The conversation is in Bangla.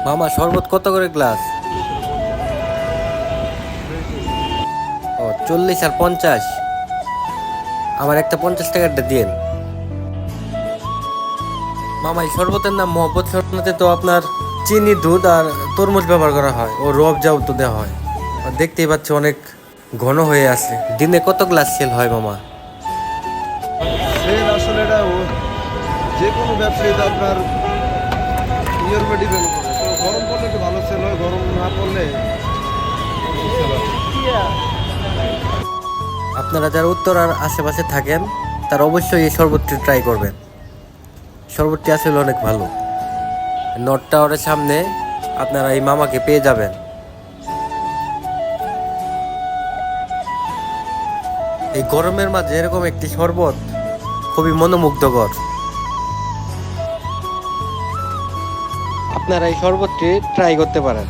মামা শরবত কত করে গ্লাস? ও 40 আর 50। আমার একটা 50 টাকারটা দিন। মামা এই শরবতের নাম মহব্বত শরবতে তো আপনার চিনি দুধ আর তরমুজ ব্যবহার করা হয় ও রূআফজাও তো দেওয়া হয়। আর দেখতেই পাচ্ছি অনেক ঘন হয়ে আছে। দিনে কত গ্লাস সেল হয় মামা? সেল আসলে এটা যে কোনো ব্যবসায়ী তো আপনার ইয়ের উপর ডিপেন্ড করে। তো গরম পড়লে একটু ভালো সেল হয়, গরম না পড়লে সেল হয়। আপনারা যারা উত্তরার আশেপাশে থাকেন তারা অবশ্যই এই শরবতটি ট্রাই করবেন। শরবতটি আসলে অনেক ভালো। নর্থ টাওয়ারের সামনে আপনারা এই মামাকে পেয়ে যাবেন। এই গরমের মাঝে এরকম একটি শরবত খুবই মনোমুগ্ধকর। আপনারা এই শরবতটি ট্রাই করতে পারেন।